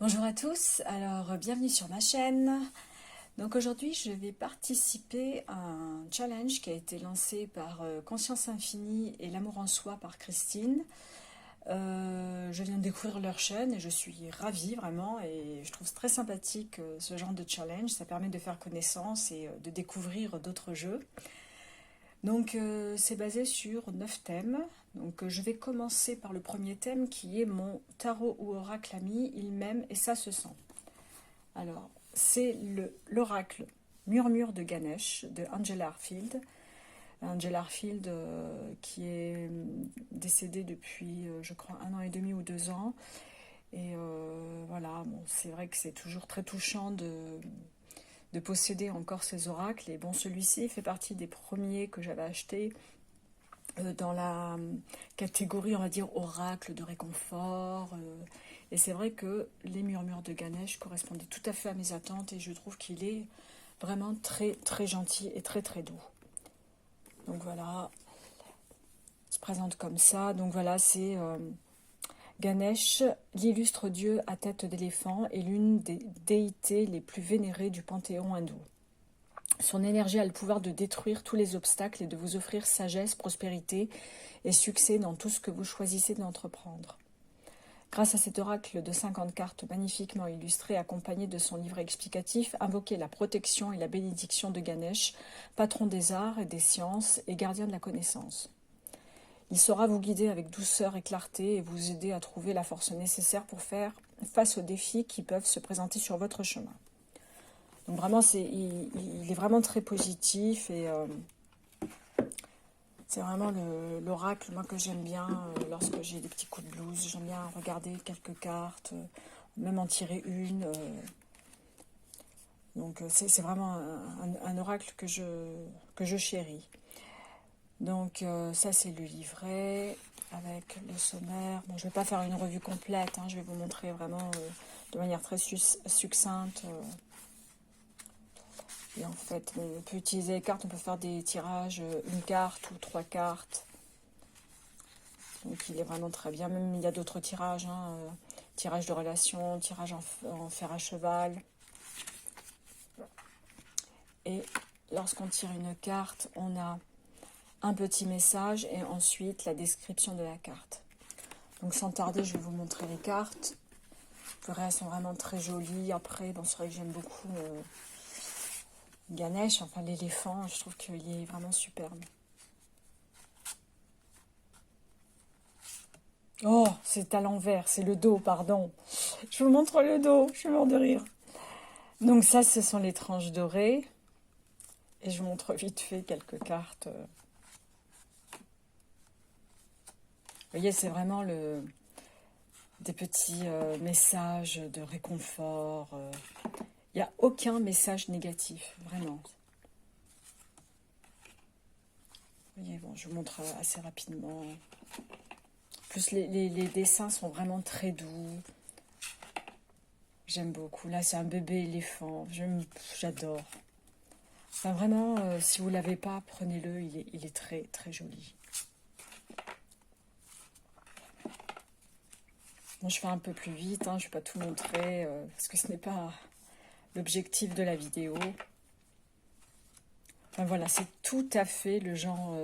Bonjour à tous, alors bienvenue sur ma chaîne. Donc aujourd'hui je vais participer à un challenge qui a été lancé par Conscience Infinie et l'Amour en Soi par Christine. Je viens de découvrir leur chaîne et je suis ravie vraiment et je trouve très sympathique ce genre de challenge. Ça permet de faire connaissance et de découvrir d'autres jeux. Donc c'est basé sur 9 thèmes. Donc je vais commencer par le premier thème qui est mon tarot ou oracle ami, il m'aime et ça se sent. Alors c'est l'oracle Murmure de Ganesh de Angela Harfield. Angela Harfield qui est décédée depuis je crois 1 an et demi ou 2 ans. Et voilà, bon, c'est vrai que c'est toujours très touchant de posséder encore ces oracles. Et bon, celui-ci fait partie des premiers que j'avais achetés dans la catégorie, on va dire, oracle de réconfort. Et c'est vrai que les murmures de Ganesh correspondaient tout à fait à mes attentes et je trouve qu'il est vraiment très très gentil et très très doux. Donc voilà, il se présente comme ça. Donc voilà, c'est Ganesh, l'illustre dieu à tête d'éléphant, est l'une des déités les plus vénérées du panthéon hindou. Son énergie a le pouvoir de détruire tous les obstacles et de vous offrir sagesse, prospérité et succès dans tout ce que vous choisissez d'entreprendre. Grâce à cet oracle de 50 cartes magnifiquement illustrées, accompagné de son livret explicatif, invoquez la protection et la bénédiction de Ganesh, patron des arts et des sciences et gardien de la connaissance. Il saura vous guider avec douceur et clarté et vous aider à trouver la force nécessaire pour faire face aux défis qui peuvent se présenter sur votre chemin. Donc vraiment, il est vraiment très positif et c'est vraiment l'oracle moi que j'aime bien lorsque j'ai des petits coups de blues. J'aime bien regarder quelques cartes, même en tirer une. Donc c'est vraiment un oracle que je chéris. Donc ça c'est le livret avec le sommaire. Bon, je ne vais pas faire une revue complète, hein, je vais vous montrer vraiment de manière très succincte. Et en fait, on peut utiliser les cartes, on peut faire des tirages, une carte ou 3 cartes. Donc il est vraiment très bien. Même il y a d'autres tirages, hein, tirage de relation, tirage en fer à cheval. Et lorsqu'on tire une carte, on a un petit message et ensuite la description de la carte. Donc sans tarder, je vais vous montrer les cartes. Les elles sont vraiment très jolies. Après, bon, c'est vrai que j'aime beaucoup Ganesh, enfin l'éléphant. Je trouve qu'il est vraiment superbe. Oh, c'est à l'envers, c'est le dos, pardon. Je vous montre le dos, je suis mort de rire. Donc ça, ce sont les tranches dorées. Et je vous montre vite fait quelques cartes. Vous voyez, c'est vraiment des petits messages de réconfort. Il n'y a aucun message négatif, vraiment. Vous voyez, bon, je vous montre assez rapidement. En plus, les dessins sont vraiment très doux. J'aime beaucoup. Là, c'est un bébé éléphant. J'adore. Enfin, vraiment, si vous ne l'avez pas, prenez-le. Il est très, très joli. Bon, je fais un peu plus vite. Hein, je ne vais pas tout montrer parce que ce n'est pas l'objectif de la vidéo. Enfin, voilà, c'est tout à fait le genre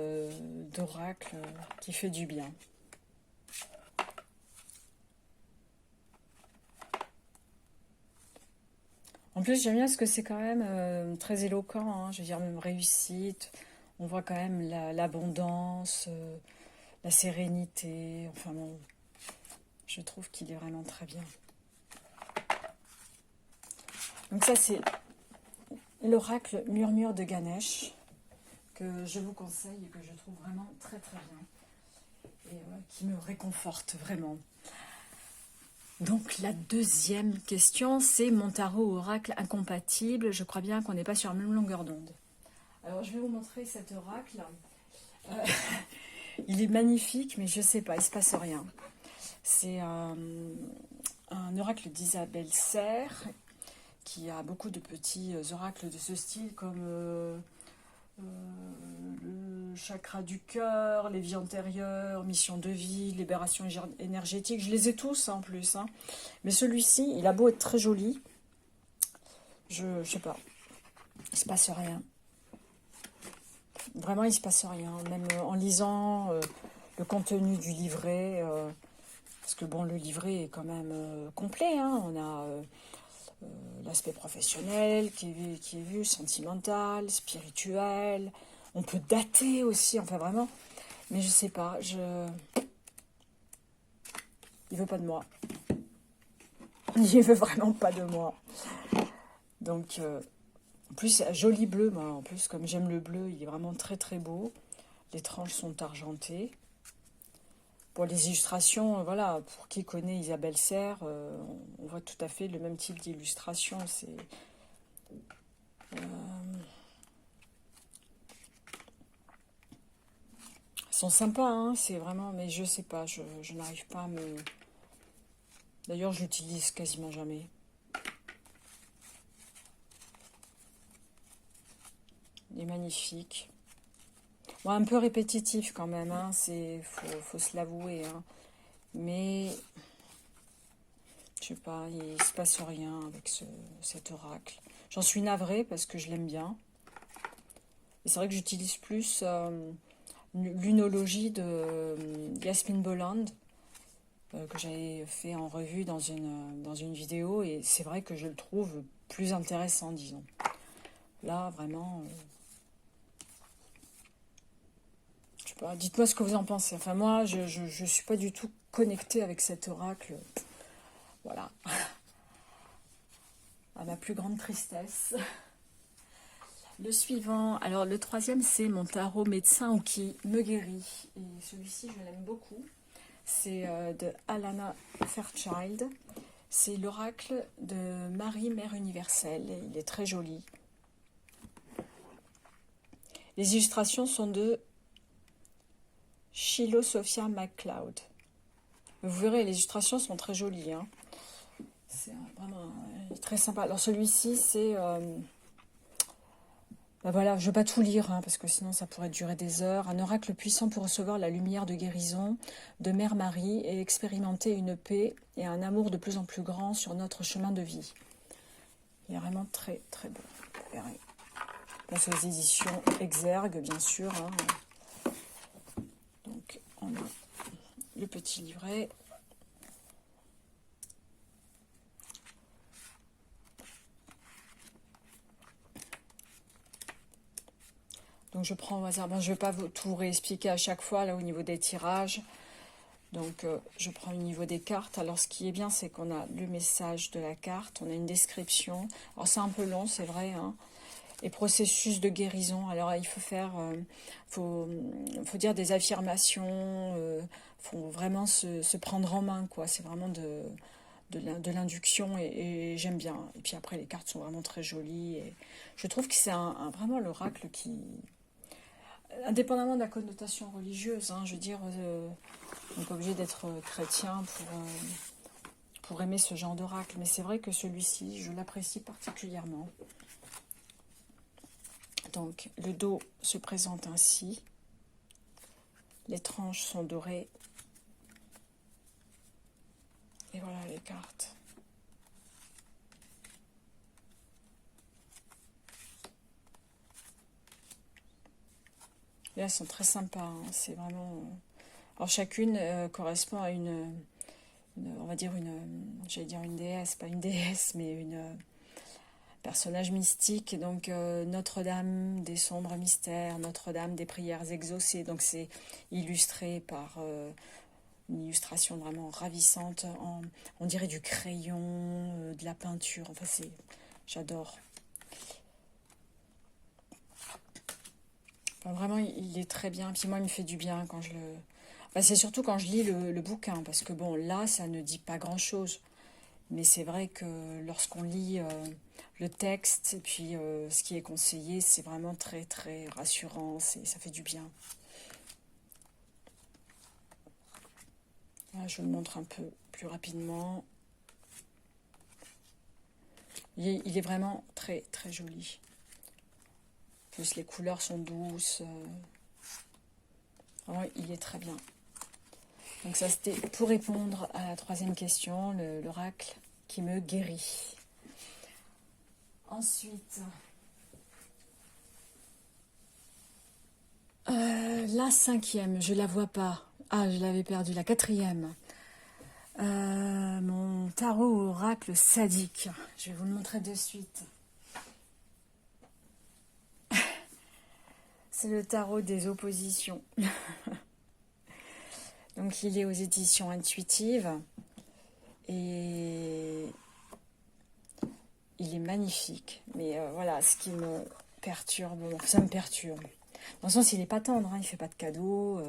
d'oracle qui fait du bien. En plus, j'aime bien parce que c'est quand même très éloquent, hein, je veux dire, même réussite. On voit quand même l'abondance, la sérénité. Enfin bon, je trouve qu'il est vraiment très bien. Donc ça, c'est l'oracle Murmure de Ganesh, que je vous conseille et que je trouve vraiment très très bien. Et qui me réconforte vraiment. Donc la deuxième question, c'est mon tarot oracle incompatible. Je crois bien qu'on n'est pas sur la même longueur d'onde. Alors je vais vous montrer cet oracle. Il est magnifique, mais je ne sais pas, il ne se passe rien. C'est un oracle d'Isabelle Serre, qui a beaucoup de petits oracles de ce style, comme le chakra du cœur, les vies antérieures, mission de vie, libération énergétique. Je les ai tous en plus. Hein. Mais celui-ci, il a beau être très joli. Je sais pas. Il se passe rien. Vraiment, il se passe rien. Même en lisant le contenu du livret. Parce que bon, le livret est quand même complet. Hein. On a l'aspect professionnel qui est vu, sentimental, spirituel. On peut dater aussi, enfin vraiment. Mais je sais pas, il veut pas de moi. Il veut vraiment pas de moi. Donc, en plus, joli bleu, moi. En plus, comme j'aime le bleu, il est vraiment très très beau. Les tranches sont argentées. Pour les illustrations, voilà, pour qui connaît Isabelle Serre, on voit tout à fait le même type d'illustration. C'est... Ils sont sympas, hein, c'est vraiment... Mais je sais pas, je n'arrive pas à me... D'ailleurs, je l'utilise quasiment jamais. Il est magnifique. Bon, un peu répétitif quand même, hein, faut se l'avouer. Hein. Mais, je sais pas, il se passe rien avec cet oracle. J'en suis navrée parce que je l'aime bien. Et c'est vrai que j'utilise plus l'unologie de Yasmine Boland, que j'avais fait en revue dans une vidéo. Et c'est vrai que je le trouve plus intéressant, disons. Là, vraiment... dites-moi ce que vous en pensez. Enfin, moi, je ne suis pas du tout connectée avec cet oracle. Voilà. À ma plus grande tristesse. Le suivant, alors le troisième, c'est mon tarot médecin ou qui me guérit. Et celui-ci, je l'aime beaucoup. C'est de Alana Fairchild. C'est l'oracle de Marie, Mère universelle. Et il est très joli. Les illustrations sont de Shiloh Sophia McCloud. Vous verrez, les illustrations sont très jolies. Hein. C'est vraiment très sympa. Alors celui-ci, c'est... ben voilà, je ne vais pas tout lire, hein, parce que sinon ça pourrait durer des heures. Un oracle puissant pour recevoir la lumière de guérison de Mère Marie et expérimenter une paix et un amour de plus en plus grand sur notre chemin de vie. Il est vraiment très très beau. Vous verrez. Là, c'est les éditions Exergue, bien sûr. Hein. Donc, on a le petit livret. Donc, je prends au hasard. Bon, je ne vais pas tout réexpliquer à chaque fois, là, au niveau des tirages. Donc, je prends au niveau des cartes. Alors, ce qui est bien, c'est qu'on a le message de la carte. On a une description. Alors, c'est un peu long, c'est vrai, hein. Et processus de guérison. Alors, il faut faire... faut dire des affirmations. Faut vraiment se prendre en main, quoi. C'est vraiment de l'induction et j'aime bien. Et puis après, les cartes sont vraiment très jolies. Et je trouve que c'est vraiment l'oracle qui... Indépendamment de la connotation religieuse, hein, je veux dire, on n'est pas obligé d'être chrétien pour aimer ce genre d'oracle. Mais c'est vrai que celui-ci, je l'apprécie particulièrement. Donc, le dos se présente ainsi. Les tranches sont dorées. Et voilà les cartes. Et là, elles sont très sympas. Hein. C'est vraiment... Alors, chacune correspond à on va dire j'allais dire une déesse, pas une déesse, mais une personnage mystique. Donc, Notre-Dame des sombres mystères, Notre-Dame des prières exaucées. Donc, c'est illustré par... une illustration vraiment ravissante, on dirait du crayon, de la peinture, enfin j'adore. Enfin, vraiment, il est très bien, puis moi, il me fait du bien quand je le... Enfin, c'est surtout quand je lis le bouquin, parce que bon, là, ça ne dit pas grand-chose. Mais c'est vrai que lorsqu'on lit le texte, et puis ce qui est conseillé, c'est vraiment très, très rassurant, ça fait du bien. Là, je vous le montre un peu plus rapidement. Il est vraiment très très joli. En plus, les couleurs sont douces. Vraiment, il est très bien. Donc ça, c'était pour répondre à la troisième question, l'oracle qui me guérit. Ensuite, la cinquième, je la vois pas. Ah, je l'avais perdue. La quatrième. Mon tarot oracle sadique. Je vais vous le montrer de suite. C'est le tarot des oppositions. Donc il est aux éditions intuitives. Et il est magnifique. Mais voilà, ce qui me perturbe, ça me perturbe. Dans le sens, il n'est pas tendre, hein, il ne fait pas de cadeaux.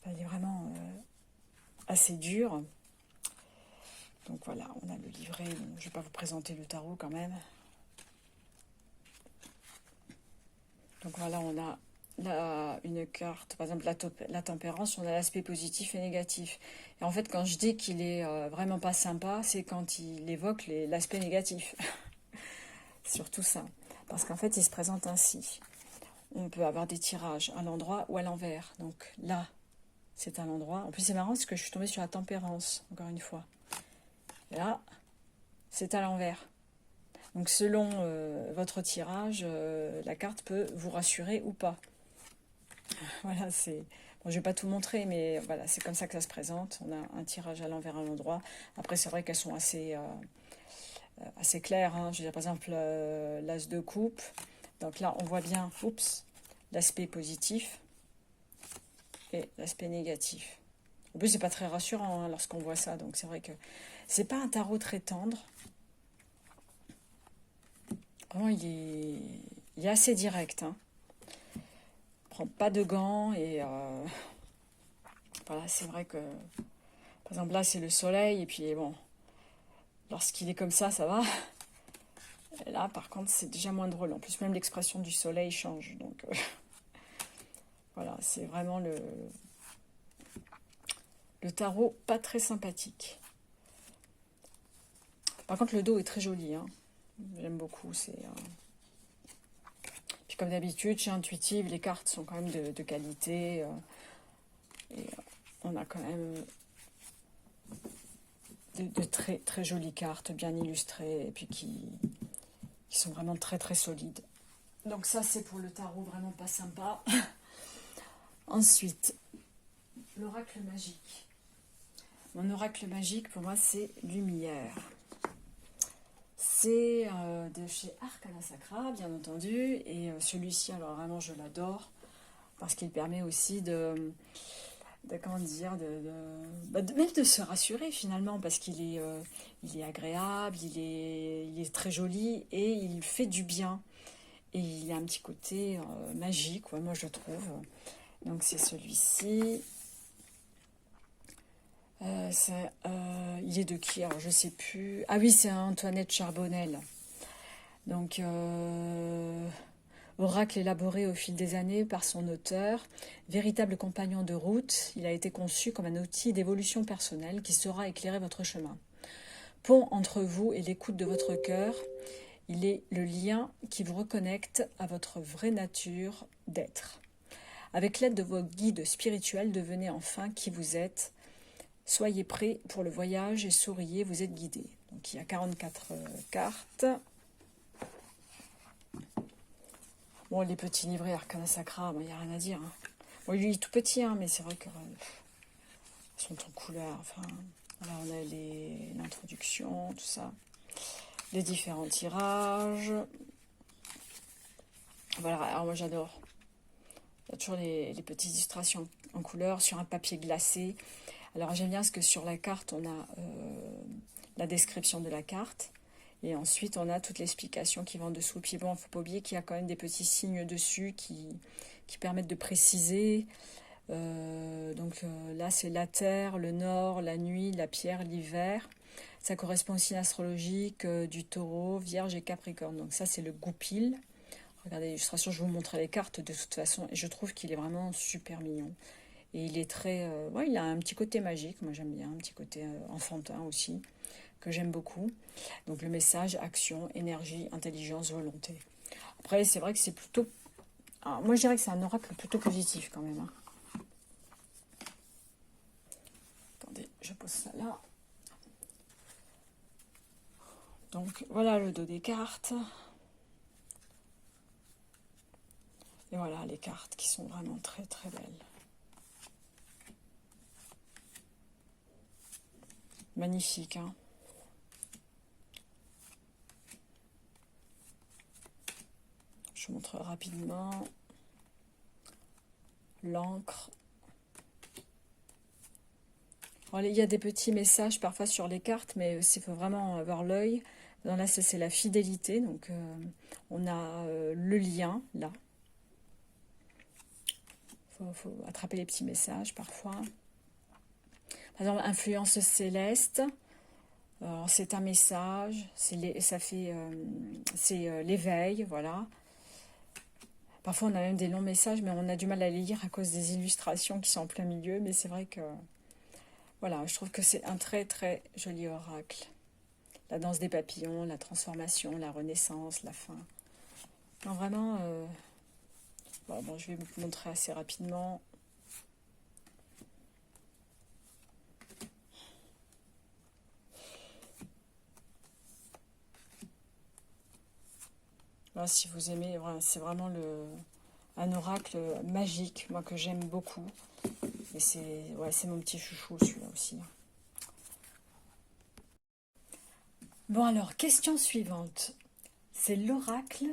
Il est vraiment assez dur. Donc voilà, on a le livret. Donc je ne vais pas vous présenter le tarot quand même. Donc voilà, on a une carte, par exemple la tempérance, on a l'aspect positif et négatif. Et en fait, quand je dis qu'il est vraiment pas sympa, c'est quand il évoque l'aspect négatif. Surtout ça. Parce qu'en fait, il se présente ainsi. On peut avoir des tirages à l'endroit ou à l'envers. Donc là, c'est à l'endroit. En plus, c'est marrant parce que je suis tombée sur la tempérance, encore une fois. Et là, c'est à l'envers. Donc selon votre tirage, la carte peut vous rassurer ou pas. Voilà, c'est... Bon, je ne vais pas tout montrer, mais voilà, c'est comme ça que ça se présente. On a un tirage à l'envers à l'endroit. Après, c'est vrai qu'elles sont assez claires. Hein. Je veux dire, par exemple, l'as de coupe. Donc là, on voit bien, l'aspect positif et l'aspect négatif. En plus, c'est pas très rassurant hein, lorsqu'on voit ça. Donc c'est vrai que c'est pas un tarot très tendre. Vraiment, il est assez direct. Hein. Prend pas de gants et voilà, c'est vrai que par exemple là c'est le soleil et puis bon, lorsqu'il est comme ça va. Et là par contre c'est déjà moins drôle. En plus même l'expression du soleil change. Donc voilà, c'est vraiment le tarot pas très sympathique. Par contre le dos est très joli. Hein. J'aime beaucoup. Puis comme d'habitude chez Intuitive, les cartes sont quand même de qualité. Et on a quand même de très très jolies cartes, bien illustrées, et puis qui sont vraiment très très solides. Donc ça c'est pour le tarot vraiment pas sympa. Ensuite, l'oracle magique. Mon oracle magique pour moi c'est Lumière. C'est de chez Arcana Sacra bien entendu, et celui-ci alors vraiment je l'adore parce qu'il permet aussi de comment dire, même de se rassurer finalement, parce qu'il est agréable, il est très joli et il fait du bien. Et il y a un petit côté magique, ouais, moi je trouve. Donc c'est celui-ci. Il est de qui? Alors je sais plus. Ah oui, c'est Antoinette Charbonnel. Donc oracle élaboré au fil des années par son auteur, véritable compagnon de route, il a été conçu comme un outil d'évolution personnelle qui saura éclairer votre chemin. Pont entre vous et l'écoute de votre cœur, il est le lien qui vous reconnecte à votre vraie nature d'être. Avec l'aide de vos guides spirituels, devenez enfin qui vous êtes. Soyez prêts pour le voyage et souriez, vous êtes guidés. Donc il y a 44 cartes. Bon, les petits livrets Arcana Sacra, il n'y a rien à dire. Hein. Bon, il est tout petit, hein, mais c'est vrai qu'ils sont en couleur. Enfin, voilà, on a l'introduction, tout ça. Les différents tirages. Voilà, alors moi j'adore. Il y a toujours les petites illustrations en couleur sur un papier glacé. Alors j'aime bien parce que sur la carte, on a la description de la carte. Et ensuite, on a toute l'explication qui va en dessous. Puis bon, il ne faut pas oublier qu'il y a quand même des petits signes dessus qui permettent de préciser. Là, c'est la terre, le nord, la nuit, la pierre, l'hiver. Ça correspond aussi à l'astrologie du taureau, vierge et capricorne. Donc ça, c'est le goupil. Regardez l'illustration, je vais vous montrer les cartes de toute façon. Et je trouve qu'il est vraiment super mignon. Et il est très... il a un petit côté magique, moi j'aime bien, un petit côté enfantin aussi, que j'aime beaucoup. Donc le message, action, énergie, intelligence, volonté. Après, c'est vrai que c'est plutôt... Alors, moi je dirais que c'est un oracle plutôt positif quand même. Hein. je pose ça là. Donc voilà le dos des cartes. Et voilà les cartes qui sont vraiment très très belles. Magnifique, hein. Je vous montre rapidement l'encre. Il y a des petits messages parfois sur les cartes, mais il faut vraiment avoir l'œil. Là, c'est la fidélité. Donc, on a le lien, là. Faut attraper les petits messages parfois. Par exemple, influence céleste. C'est un message. C'est l'éveil, voilà. Parfois, on a même des longs messages, mais on a du mal à les lire à cause des illustrations qui sont en plein milieu. Mais c'est vrai que, voilà, je trouve que c'est un très, très joli oracle. La danse des papillons, la transformation, la renaissance, la fin. Non, vraiment, bon, je vais vous montrer assez rapidement. Voilà, si vous aimez, voilà, c'est vraiment un oracle magique, moi que j'aime beaucoup. Et c'est mon petit chouchou celui-là aussi. Bon alors, question suivante. C'est l'oracle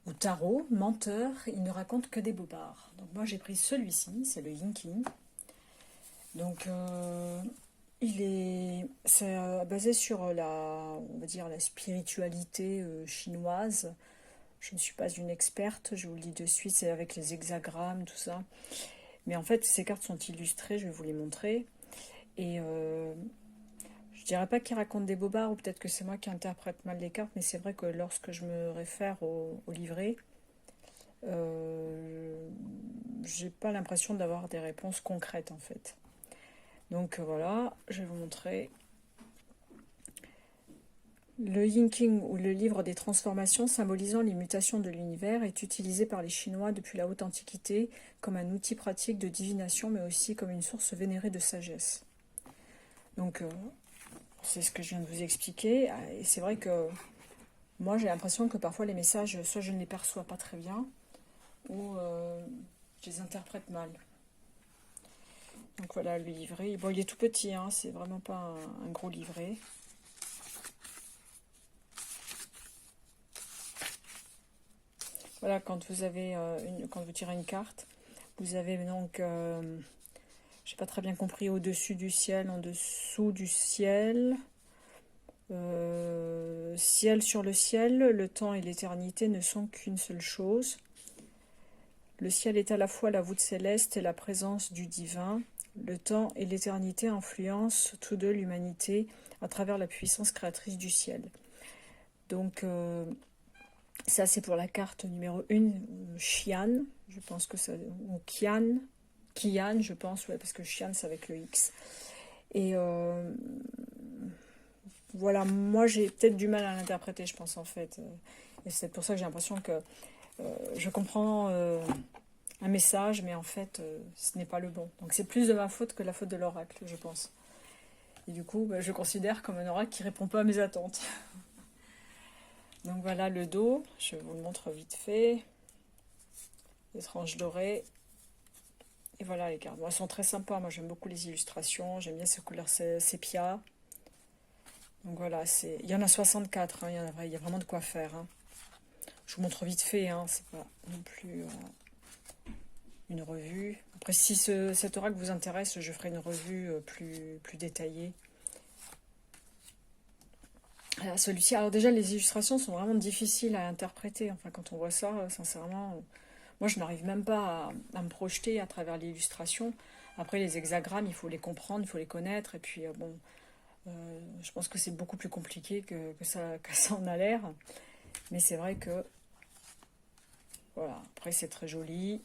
ou tarot, menteur, il ne raconte que des bobards. Donc moi j'ai pris celui-ci, c'est le Yinking. Donc c'est basé sur on va dire la spiritualité chinoise. Je ne suis pas une experte, je vous le dis de suite, c'est avec les hexagrammes, tout ça. Mais en fait, ces cartes sont illustrées, je vais vous les montrer. Et je dirais pas qu'ils racontent des bobards, ou peut-être que c'est moi qui interprète mal les cartes, mais c'est vrai que lorsque je me réfère au livret, j'ai pas l'impression d'avoir des réponses concrètes en fait. Donc voilà, je vais vous montrer. Le Yinking, ou le livre des transformations symbolisant les mutations de l'univers, est utilisé par les Chinois depuis la haute antiquité comme un outil pratique de divination, mais aussi comme une source vénérée de sagesse. Donc c'est ce que je viens de vous expliquer. Et c'est vrai que moi j'ai l'impression que parfois les messages, soit je ne les perçois pas très bien, ou je les interprète mal. Donc voilà le livret. Bon, il est tout petit, hein, c'est vraiment pas un gros livret. Voilà, quand vous avez quand vous tirez une carte, vous avez donc, j'ai pas très bien compris, au-dessus du ciel, en dessous du ciel, ciel sur le ciel, le temps et l'éternité ne sont qu'une seule chose. Le ciel est à la fois la voûte céleste et la présence du divin. Le temps et l'éternité influencent tous deux l'humanité à travers la puissance créatrice du ciel. Donc, ça c'est pour la carte numéro 1, Xian, je pense que ça, ou Qian, je pense, ouais, parce que Xian c'est avec le X. Et voilà, moi j'ai peut-être du mal à l'interpréter, je pense en fait. Et c'est pour ça que j'ai l'impression que je comprends un message, mais en fait ce n'est pas le bon. Donc c'est plus de ma faute que la faute de l'oracle, je pense. Et du coup, je considère comme un oracle qui répond pas à mes attentes. Donc voilà le dos, je vous le montre vite fait. Les tranches dorées. Et voilà les cartes. Bon, elles sont très sympas, moi j'aime beaucoup les illustrations, j'aime bien ces couleurs sépia. Donc voilà, il y en a 64, hein, il y a vraiment de quoi faire. Hein. Je vous montre vite fait, hein, c'est pas non plus une revue. Après, si cet oracle vous intéresse, je ferai une revue plus détaillée. Celui-ci, alors déjà les illustrations sont vraiment difficiles à interpréter. Enfin, quand on voit ça, sincèrement, moi je n'arrive même pas à me projeter à travers l'illustration. Après, les hexagrammes, il faut les comprendre, il faut les connaître. Et puis, bon, je pense que c'est beaucoup plus compliqué que ça en a l'air. Mais c'est vrai que, voilà, après c'est très joli.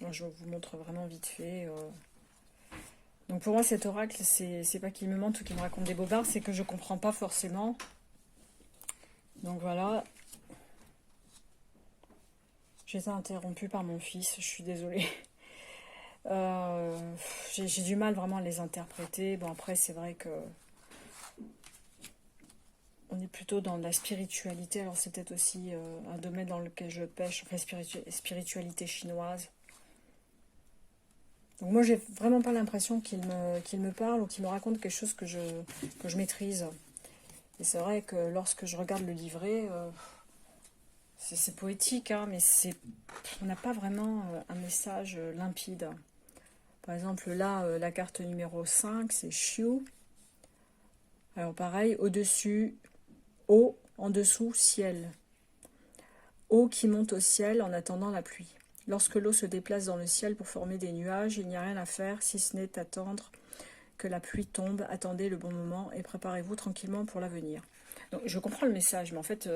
Moi, je vous montre vraiment vite fait. Donc pour moi, cet oracle, c'est pas qu'il me mente ou qu'il me raconte des bobards, c'est que je comprends pas forcément. Donc voilà. J'ai été interrompue par mon fils, je suis désolée. J'ai du mal vraiment à les interpréter. Bon, après, c'est vrai que on est plutôt dans la spiritualité. Alors, c'est peut-être aussi un domaine dans lequel je pêche, enfin, spiritualité chinoise. Donc, moi, j'ai vraiment pas l'impression qu'il me parle ou qu'il me raconte quelque chose que je maîtrise. Et c'est vrai que lorsque je regarde le livret, c'est poétique, hein, mais on n'a pas vraiment un message limpide. Par exemple, là, la carte numéro 5, c'est Shu. Alors pareil, au-dessus, eau, en dessous, ciel. Eau qui monte au ciel en attendant la pluie. Lorsque l'eau se déplace dans le ciel pour former des nuages, il n'y a rien à faire si ce n'est attendre que la pluie tombe. Attendez le bon moment et préparez-vous tranquillement pour l'avenir. Donc je comprends le message, mais en fait,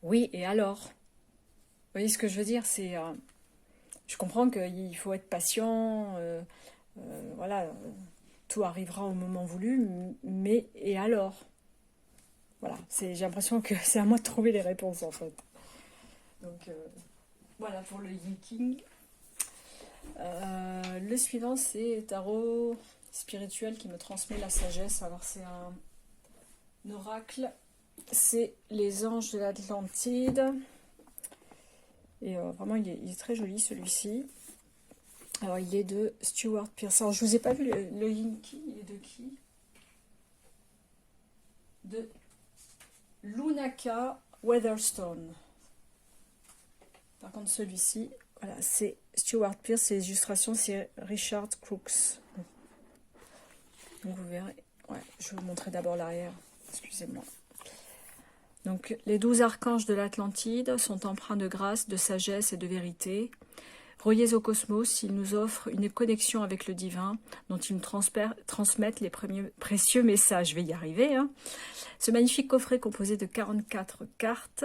oui, et alors? Vous voyez ce que je veux dire? Je comprends qu'il faut être patient, voilà, tout arrivera au moment voulu, mais et alors? Voilà, j'ai l'impression que c'est à moi de trouver les réponses en fait. Donc voilà pour le Yiking. Le suivant c'est tarot spirituel qui me transmet la sagesse. Alors c'est un oracle, c'est les anges de l'Atlantide. Et vraiment il est très joli celui-ci. Alors il est de Stuart Pearce. Alors je vous ai pas vu le Yinki, il est de qui? De Lunaka Weatherstone. Par contre celui-ci, voilà, c'est Stuart Pearce, les illustrations c'est Richard Crooks. Donc vous verrez, ouais, je vais vous montrer d'abord l'arrière, excusez-moi. Donc les 12 archanges de l'Atlantide sont empreints de grâce, de sagesse et de vérité. Reliés au cosmos, ils nous offrent une connexion avec le divin, dont ils nous transmettent les précieux messages. Je vais y arriver. Hein. Ce magnifique coffret composé de 44 cartes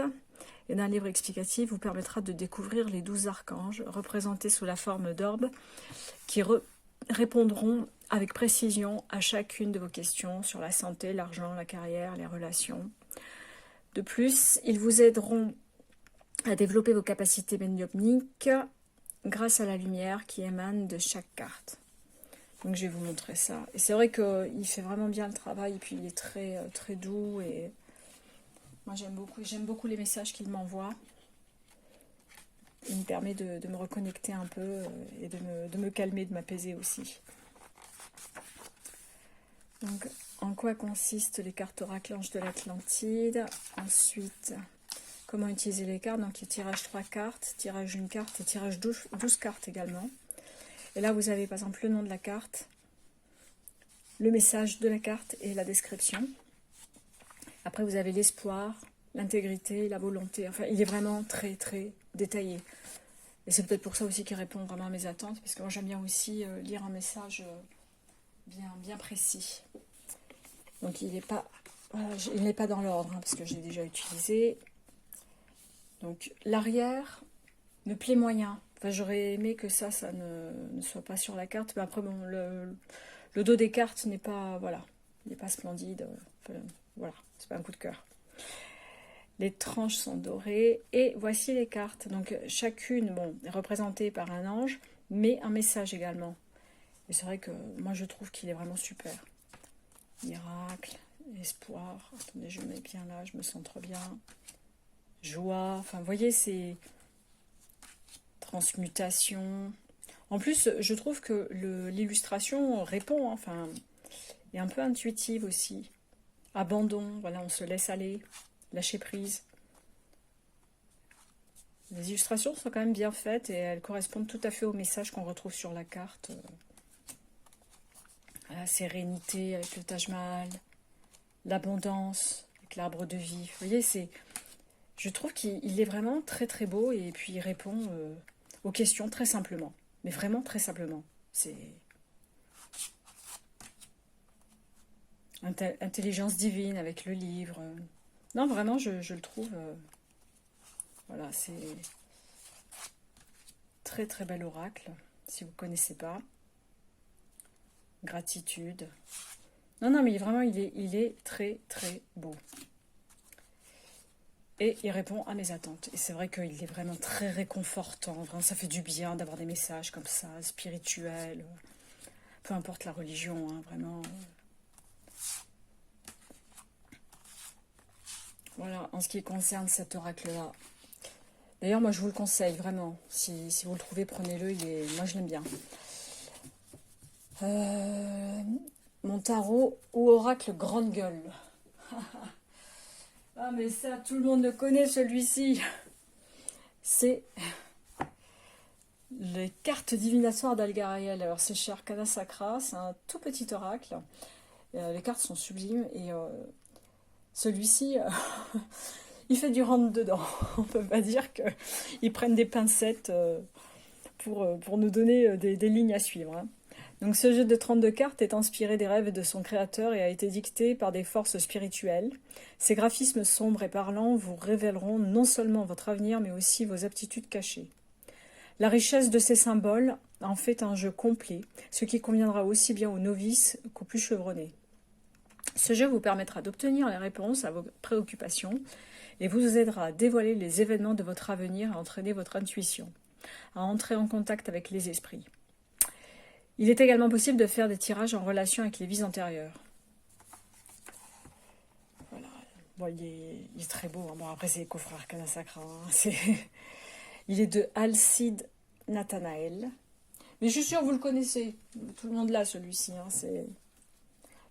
et d'un livre explicatif vous permettra de découvrir les 12 archanges, représentés sous la forme d'orbes, qui répondront avec précision à chacune de vos questions sur la santé, l'argent, la carrière, les relations. De plus, ils vous aideront à développer vos capacités médiumniques grâce à la lumière qui émane de chaque carte. Donc je vais vous montrer ça. Et c'est vrai qu'il fait vraiment bien le travail, et puis il est très, très doux, et moi j'aime beaucoup les messages qu'il m'envoie. Il me permet de me reconnecter un peu et de me calmer, de m'apaiser aussi. Donc en quoi consistent les cartes oracles anges de l'Atlantide? Ensuite, comment utiliser les cartes? Donc tirage 3 cartes, tirage d'une carte et tirage 12 cartes également. Et là vous avez par exemple le nom de la carte, le message de la carte et la description. Après vous avez l'espoir, l'intégrité, la volonté. Enfin il est vraiment très très détaillé. Et c'est peut-être pour ça aussi qu'il répond vraiment à mes attentes, parce que moi j'aime bien aussi lire un message bien précis. Donc il n'est pas, voilà, il n'est pas dans l'ordre, hein, parce que j'ai déjà utilisé. Donc l'arrière me plaît moyen. Enfin, j'aurais aimé que ça ne soit pas sur la carte. Mais après, bon, le dos des cartes n'est pas, voilà, il n'est pas splendide. Enfin, voilà, c'est pas un coup de cœur. Les tranches sont dorées. Et voici les cartes. Donc chacune, bon, est représentée par un ange, mais un message également. Et c'est vrai que moi, je trouve qu'il est vraiment super. Miracle, espoir. Attendez, je mets bien là, je me centre bien. Joie. Enfin, vous voyez, c'est transmutation. En plus, je trouve que l'illustration répond, hein, enfin, est un peu intuitive aussi. Abandon, voilà, on se laisse aller, lâcher prise. Les illustrations sont quand même bien faites et elles correspondent tout à fait au message qu'on retrouve sur la carte. La sérénité avec le Taj Mahal, l'abondance avec l'arbre de vie. Vous voyez, je trouve qu'il est vraiment très très beau, et puis il répond aux questions très simplement. Mais vraiment très simplement. C'est intelligence divine avec le livre. Non, vraiment, je le trouve... voilà, c'est très très bel oracle, si vous ne connaissez pas. Gratitude. Non, mais vraiment, il est très très beau. et il répond à mes attentes. Et c'est vrai qu'il est vraiment très réconfortant, vraiment, ça fait du bien d'avoir des messages comme ça, spirituels, peu importe la religion, hein, vraiment. Voilà, en ce qui concerne cet oracle-là. D'ailleurs, moi, je vous le conseille, vraiment. Si vous le trouvez, prenez-le. Moi, je l'aime bien. Mon tarot ou oracle grande gueule. Ah, mais ça, tout le monde le connaît, celui-ci. C'est les cartes divinatoires d'Algariel. Alors, c'est chez Arcana Sacra. C'est un tout petit oracle. Les cartes sont sublimes. Et celui-ci... il fait du rentre-dedans. On peut pas dire qu'ils prennent des pincettes pour nous donner des lignes à suivre. Hein. Donc ce jeu de 32 cartes est inspiré des rêves de son créateur et a été dicté par des forces spirituelles. Ces graphismes sombres et parlants vous révéleront non seulement votre avenir, mais aussi vos aptitudes cachées. La richesse de ces symboles en fait un jeu complet, ce qui conviendra aussi bien aux novices qu'aux plus chevronnés. Ce jeu vous permettra d'obtenir les réponses à vos préoccupations et vous aidera à dévoiler les événements de votre avenir et à entraîner votre intuition, à entrer en contact avec les esprits. Il est également possible de faire des tirages en relation avec les vies antérieures. Voilà. Bon, il est très beau. Hein. Bon, après, c'est les coffres Arcana Sacra. Hein. Il est de Alcide Nathanaël. Mais je suis sûre que vous le connaissez. Tout le monde l'a, celui-ci. Hein. C'est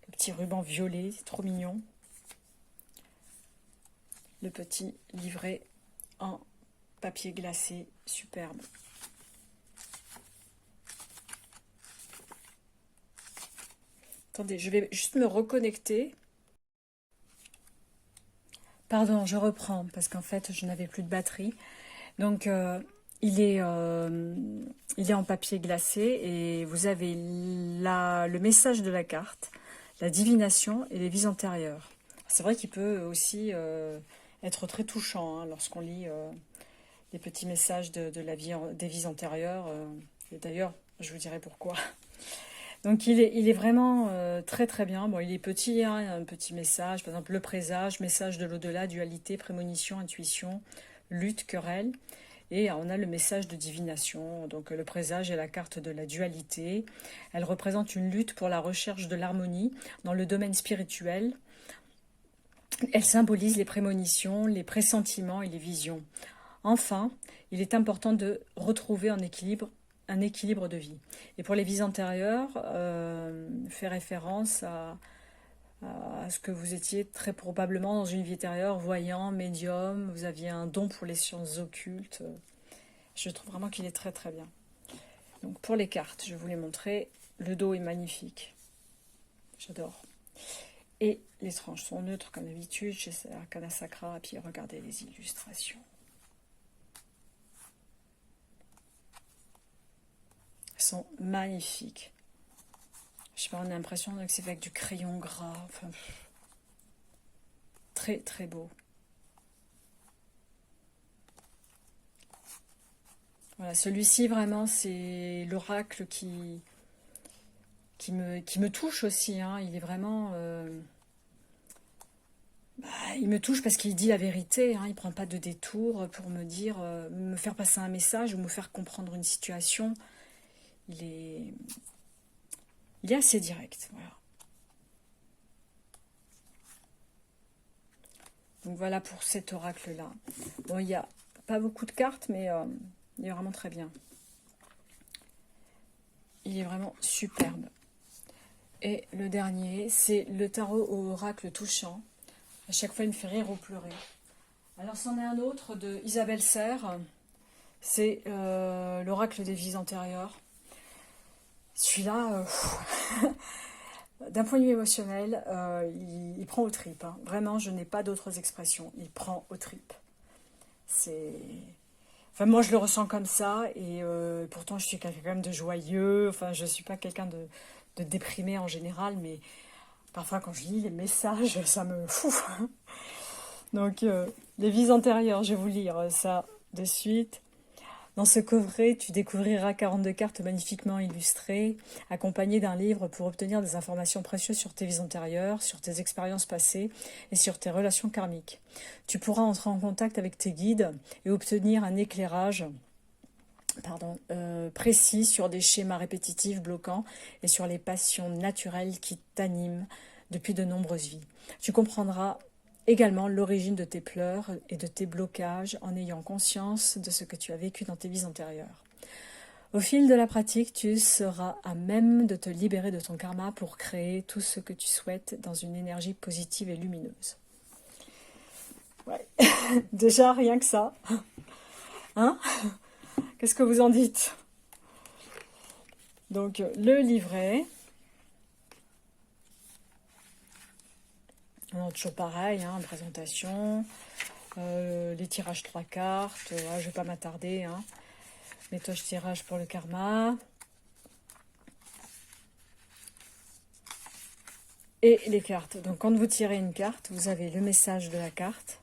le petit ruban violet. C'est trop mignon. Le petit livret en papier glacé. Superbe. Attendez, je vais juste me reconnecter. Pardon, je reprends, parce qu'en fait, je n'avais plus de batterie. Donc, il est en papier glacé et vous avez le message de la carte, la divination et les vies antérieures. C'est vrai qu'il peut aussi être très touchant hein, lorsqu'on lit les petits messages des vies antérieures. Et d'ailleurs, je vous dirai pourquoi. Donc il est vraiment très très bien. Bon, il est petit, hein, il y a un petit message, par exemple le présage, message de l'au-delà, dualité, prémonition, intuition, lutte, querelle. Et on a le message de divination. Donc le présage est la carte de la dualité. Elle représente une lutte pour la recherche de l'harmonie dans le domaine spirituel. Elle symbolise les prémonitions, les pressentiments et les visions. Enfin, il est important de retrouver un équilibre de vie. Et pour les vies antérieures, fait référence à ce que vous étiez très probablement dans une vie antérieure, voyant, médium, vous aviez un don pour les sciences occultes. Je trouve vraiment qu'il est très très bien. Donc pour les cartes, je vais vous les montrer. Le dos est magnifique. J'adore. Et les tranches sont neutres comme d'habitude chez Arcana Sacra. Et puis regardez les illustrations. Sont magnifiques. Je sais pas, on a l'impression que c'est avec du crayon gras. Enfin, très très beau. Voilà, celui-ci vraiment c'est l'oracle qui me touche aussi. Hein. Il est vraiment... il me touche parce qu'il dit la vérité. Hein. Il ne prend pas de détour pour me dire, me faire passer un message ou me faire comprendre une situation. Il est assez direct, voilà. Donc voilà pour cet oracle-là. Bon, il n'y a pas beaucoup de cartes, mais il est vraiment très bien. Il est vraiment superbe. Et le dernier, c'est le tarot au oracle touchant. À chaque fois, il me fait rire ou pleurer. Alors, c'en est un autre de Isabelle Serre. C'est l'oracle des vies antérieures. Celui-là, d'un point de vue émotionnel, il prend aux tripes. Hein. Vraiment, je n'ai pas d'autres expressions. Il prend aux tripes. Enfin, moi, je le ressens comme ça. Et pourtant, je suis quelqu'un quand même de joyeux. Enfin, je ne suis pas quelqu'un de déprimé en général. Mais parfois, quand je lis les messages, ça me fout. Donc, les vies antérieures, je vais vous lire ça de suite. Dans ce coffret, tu découvriras 42 cartes magnifiquement illustrées, accompagnées d'un livre pour obtenir des informations précieuses sur tes vies antérieures, sur tes expériences passées et sur tes relations karmiques. Tu pourras entrer en contact avec tes guides et obtenir un éclairage précis sur des schémas répétitifs bloquants et sur les passions naturelles qui t'animent depuis de nombreuses vies. Tu comprendras également l'origine de tes pleurs et de tes blocages en ayant conscience de ce que tu as vécu dans tes vies antérieures. Au fil de la pratique, tu seras à même de te libérer de ton karma pour créer tout ce que tu souhaites dans une énergie positive et lumineuse. Ouais. Déjà, rien que ça. Hein? Qu'est-ce que vous en dites? Donc, le livret. Toujours pareil, hein, présentation, les tirages 3 cartes, je ne vais pas m'attarder, hein. Méthode tirage pour le karma. Et les cartes. Donc quand vous tirez une carte, vous avez le message de la carte.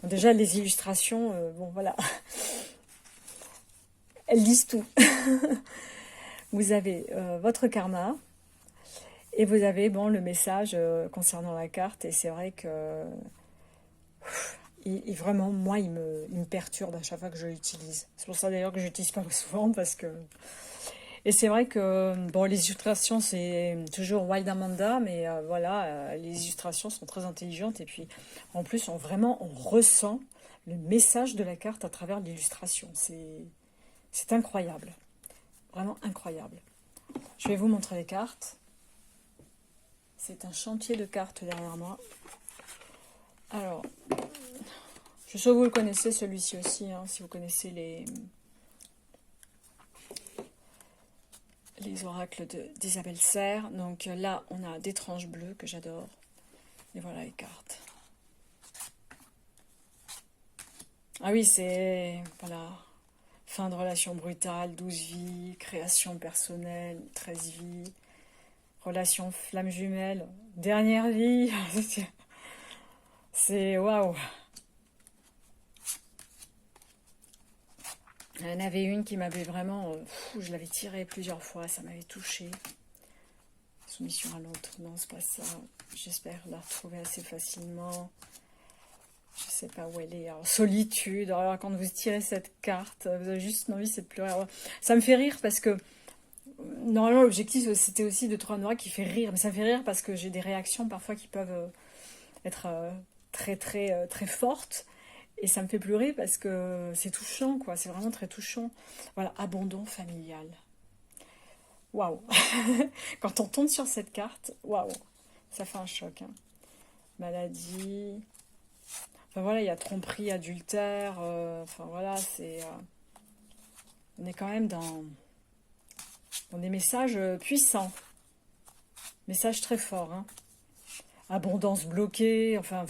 Bon, déjà les illustrations, bon voilà, elles disent tout. Vous avez votre karma. Et vous avez le message concernant la carte, et c'est vrai que vraiment, moi, il me perturbe à chaque fois que je l'utilise. C'est pour ça d'ailleurs que je l'utilise pas souvent, parce que... Et c'est vrai que, bon, les illustrations, c'est toujours Wild Amanda, mais voilà, les illustrations sont très intelligentes, et puis, en plus, on ressent le message de la carte à travers l'illustration. C'est incroyable. Vraiment incroyable. Je vais vous montrer les cartes. C'est un chantier de cartes derrière moi. Alors, je suis sûre que vous le connaissez, celui-ci aussi, hein, si vous connaissez les oracles d'Isabelle Serre. Donc là, on a des tranches bleues que j'adore. Et voilà les cartes. Ah oui, c'est... Voilà. Fin de relation brutale, 12 vies, création personnelle, 13 vies. Relation flamme jumelle, dernière vie, c'est waouh. Il y en avait une qui m'avait vraiment, je l'avais tirée plusieurs fois, ça m'avait touchée. Soumission à l'autre, non c'est pas ça. J'espère la retrouver assez facilement. Je sais pas où elle est. Alors, solitude, alors quand vous tirez cette carte, vous avez juste envie c'est de pleurer. Alors, ça me fait rire parce que normalement, l'objectif, c'était aussi de trouver un oracle qui fait rire. Mais ça fait rire parce que j'ai des réactions parfois qui peuvent être très fortes. Et ça me fait pleurer parce que c'est touchant, quoi. C'est vraiment très touchant. Voilà, abandon familial. Waouh. Quand on tombe sur cette carte, waouh. Ça fait un choc. Hein. Maladie. Enfin voilà, il y a tromperie, adultère. Enfin voilà, c'est... on est quand même dans des messages puissants. Messages très forts. Hein. Abondance bloquée, enfin...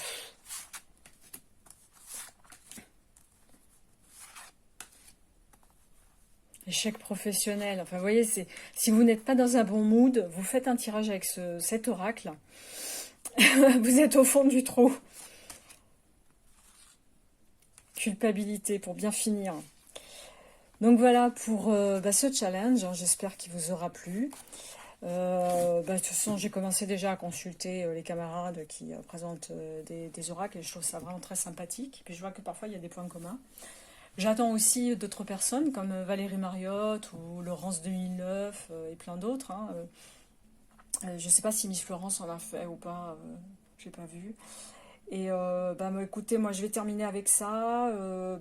Échec professionnel. Enfin, vous voyez, si vous n'êtes pas dans un bon mood, vous faites un tirage avec cet oracle. Vous êtes au fond du trou. Culpabilité, pour bien finir. Donc voilà pour ce challenge. Hein, j'espère qu'il vous aura plu. De toute façon, j'ai commencé déjà à consulter les camarades qui présentent des oracles et je trouve ça vraiment très sympathique. Puis je vois que parfois il y a des points communs. J'attends aussi d'autres personnes comme Valérie Mariotte ou Laurence 2009 et plein d'autres. Hein. Je ne sais pas si Miss Florence en a fait ou pas, je n'ai pas vu. Et écoutez, moi je vais terminer avec ça.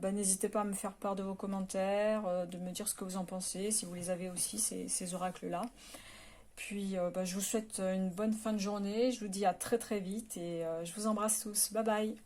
N'hésitez pas à me faire part de vos commentaires, de me dire ce que vous en pensez, si vous les avez aussi, ces oracles-là. Puis je vous souhaite une bonne fin de journée. Je vous dis à très très vite et je vous embrasse tous. Bye bye.